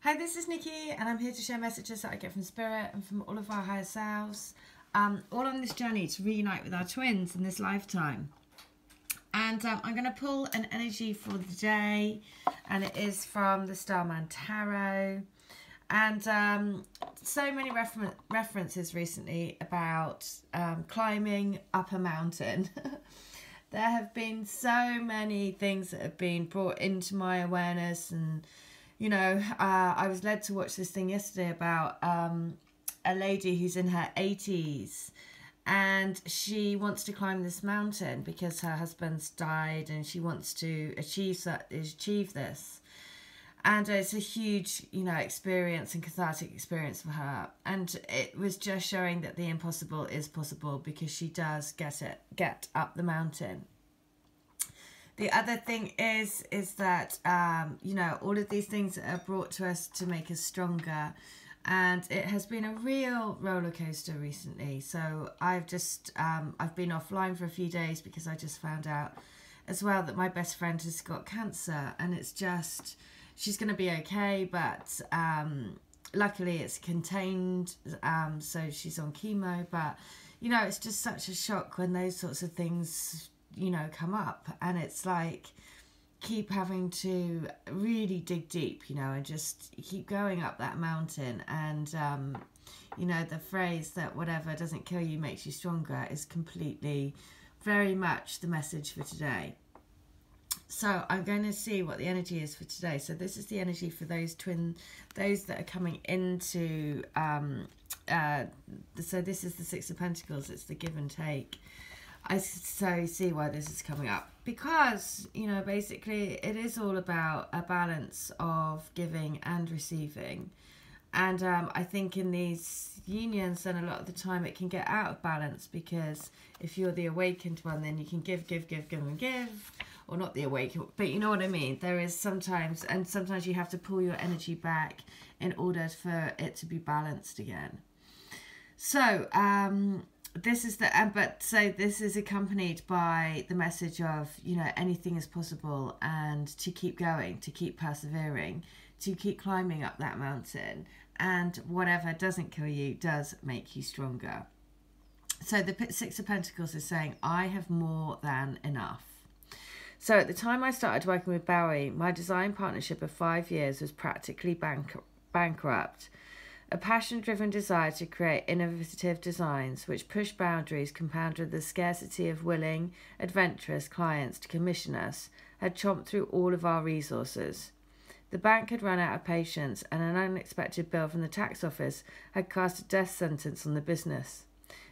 Hi, this is Nikki, and I'm here to share messages that I get from Spirit and from all of our higher selves, all on this journey to reunite with our twins in this lifetime. And I'm going to pull an energy for the day, and it is from the Starman Tarot. And so many references recently about climbing up a mountain. There have been so many things that have been brought into my awareness, and you know, I was led to watch this thing yesterday about a lady who's in her 80s, and she wants to climb this mountain because her husband's died, and she wants to achieve this. And it's a huge, you know, experience and cathartic experience for her. And it was just showing that the impossible is possible because she does get up the mountain. The other thing is that, you know, all of these things are brought to us to make us stronger. And it has been a real roller coaster recently. So I've been offline for a few days because I just found out as well that my best friend has got cancer. And it's just, she's going to be okay. But luckily it's contained. So she's on chemo. But, you know, it's just such a shock when those sorts of things, you know, come up, and it's like keep having to really dig deep, you know, and just keep going up that mountain. And you know, the phrase that whatever doesn't kill you makes you stronger is completely, very much the message for today. So I'm going to see what the energy is for today. So this is the energy for those that are coming into so this is the Six of Pentacles. It's the give and take. I so see why this is coming up, because, you know, basically it is all about a balance of giving and receiving. And I think in these unions, then a lot of the time it can get out of balance, because if you're the awakened one, then you can give, or not the awakened, but you know what I mean. There is sometimes you have to pull your energy back in order for it to be balanced again. So, this is this is accompanied by the message of, you know, anything is possible, and to keep going, to keep persevering, to keep climbing up that mountain, and whatever doesn't kill you does make you stronger. So the Six of Pentacles is saying, I have more than enough. So at the time I started working with Bowie, my design partnership of 5 years was practically bankrupt. A passion-driven desire to create innovative designs which push boundaries, compounded with the scarcity of willing, adventurous clients to commission us, had chomped through all of our resources. The bank had run out of patience, and an unexpected bill from the tax office had cast a death sentence on the business.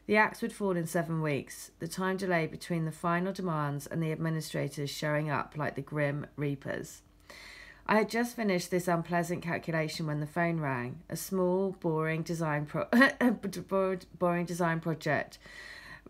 The axe would fall in 7 weeks, the time delay between the final demands and the administrators showing up like the grim reapers. I had just finished this unpleasant calculation when the phone rang. A small, boring design project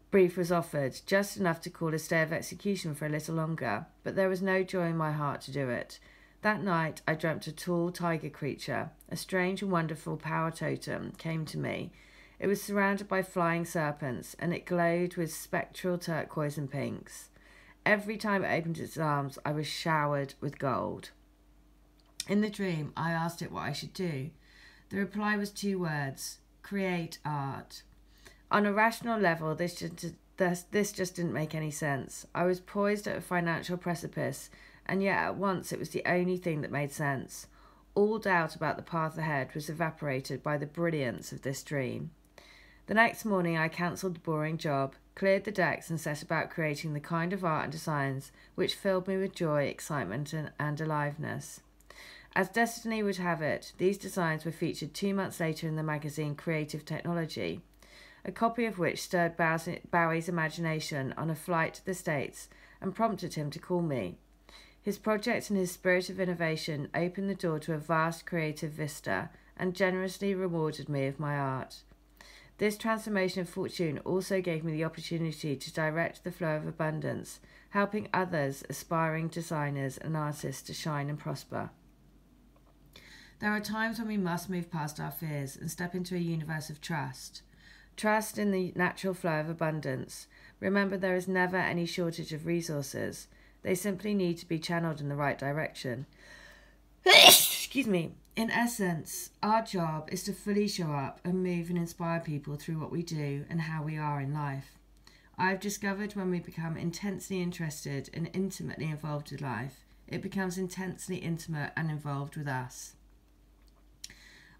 brief was offered, just enough to call a stay of execution for a little longer, but there was no joy in my heart to do it. That night, I dreamt a tall tiger creature, a strange and wonderful power totem, came to me. It was surrounded by flying serpents, and it glowed with spectral turquoise and pinks. Every time it opened its arms, I was showered with gold. In the dream, I asked it what I should do. The reply was 2 words: create art. On a rational level, this just didn't make any sense. I was poised at a financial precipice, and yet at once it was the only thing that made sense. All doubt about the path ahead was evaporated by the brilliance of this dream. The next morning, I cancelled the boring job, cleared the decks, and set about creating the kind of art and designs which filled me with joy, excitement, and aliveness. As destiny would have it, these designs were featured 2 months later in the magazine Creative Technology, a copy of which stirred Bowie's imagination on a flight to the States and prompted him to call me. His project and his spirit of innovation opened the door to a vast creative vista and generously rewarded me with my art. This transformation of fortune also gave me the opportunity to direct the flow of abundance, helping others, aspiring designers and artists, to shine and prosper. There are times when we must move past our fears and step into a universe of trust. Trust in the natural flow of abundance. Remember, there is never any shortage of resources. They simply need to be channeled in the right direction. Excuse me. in essence, our job is to fully show up and move and inspire people through what we do and how we are in life. I've discovered when we become intensely interested and intimately involved with life, it becomes intensely intimate and involved with us.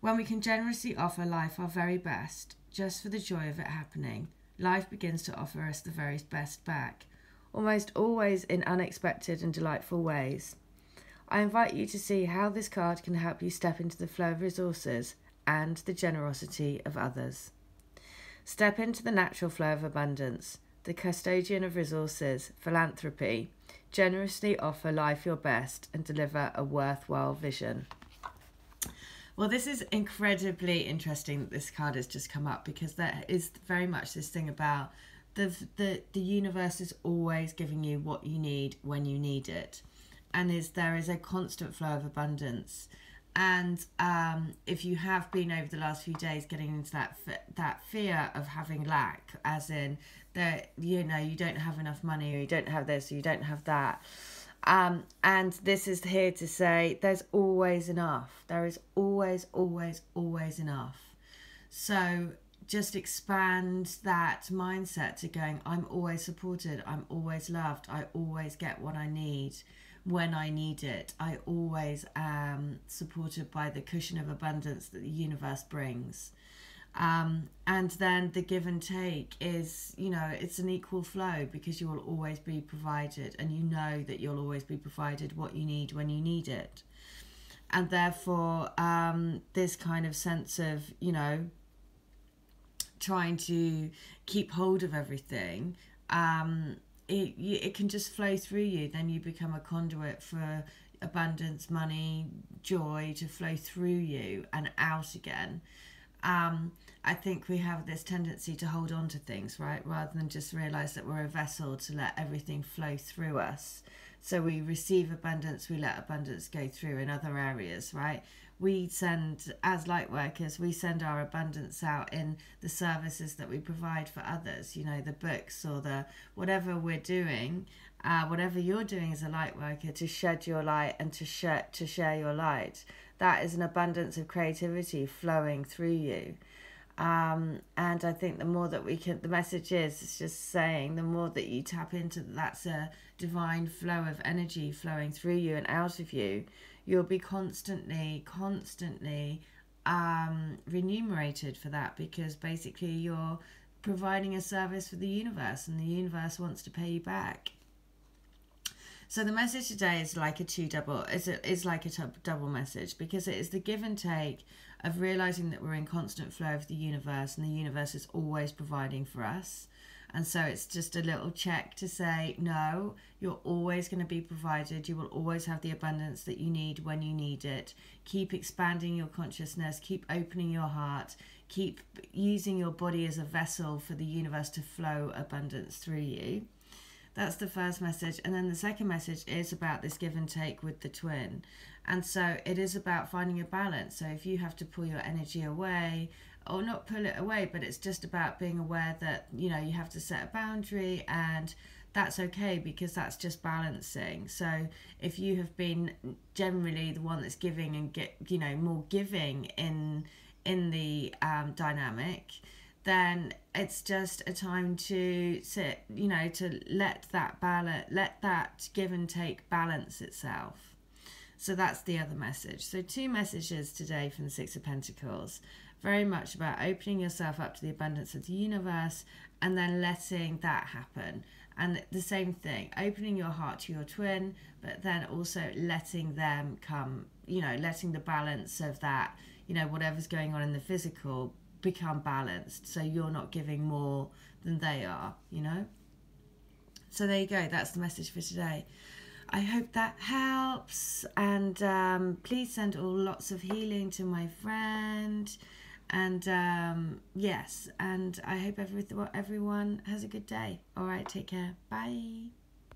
When we can generously offer life our very best, just for the joy of it happening, life begins to offer us the very best back, almost always in unexpected and delightful ways. I invite you to see how this card can help you step into the flow of resources and the generosity of others. Step into the natural flow of abundance, the custodian of resources, philanthropy. Generously offer life your best and deliver a worthwhile vision. Well, this is incredibly interesting that this card has just come up, because there is very much this thing about the universe is always giving you what you need when you need it. And there is a constant flow of abundance. And if you have been over the last few days getting into that fear of having lack, as in that, you know, you don't have enough money, or you don't have this, or you don't have that, and this is here to say there's always enough. There is always, always, always enough. So just expand that mindset to going, I'm always supported, I'm always loved, I always get what I need when I need it. I always am supported by the cushion of abundance that the universe brings. And then the give and take is, you know, it's an equal flow, because you will always be provided, and you know that you'll always be provided what you need when you need it. And therefore, this kind of sense of, you know, trying to keep hold of everything, it can just flow through you. Then you become a conduit for abundance, money, joy to flow through you and out again. I think we have this tendency to hold on to things, right, rather than just realize that we're a vessel to let everything flow through us. So we receive abundance, we let abundance go through in other areas, right? We send, as light workers, we send our abundance out in the services that we provide for others, you know, the books or the whatever we're doing, whatever you're doing as a light worker, to shed your light and to share your light. That is an abundance of creativity flowing through you. And I think the more that we can, the message is, it's just saying, the more that you tap into that's a divine flow of energy flowing through you and out of you, you'll be constantly remunerated for that, because basically you're providing a service for the universe, and the universe wants to pay you back. So the message today is like a double message, because it is the give and take of realizing that we're in constant flow of the universe, and the universe is always providing for us. And so it's just a little check to say, no, you're always going to be provided. You will always have the abundance that you need when you need it. Keep expanding your consciousness. Keep opening your heart. Keep using your body as a vessel for the universe to flow abundance through you. That's the first message. And then the second message is about this give and take with the twin. And so it is about finding a balance. So if you have to pull your energy away, or not pull it away, but it's just about being aware that, you know, you have to set a boundary, and that's okay, because that's just balancing. So if you have been generally the one that's giving and get, you know, more giving in the dynamic, then it's just a time to sit, you know, to let that give and take balance itself. So that's the other message. So 2 messages today from the Six of Pentacles. Very much about opening yourself up to the abundance of the universe, and then letting that happen. And the same thing, opening your heart to your twin, but then also letting them come, you know, letting the balance of that, you know, whatever's going on in the physical become balanced, so you're not giving more than they are, you know. So there you go, that's the message for today. I hope that helps, and please send all lots of healing to my friend, and yes, and I hope everyone has a good day. All right, take care, bye.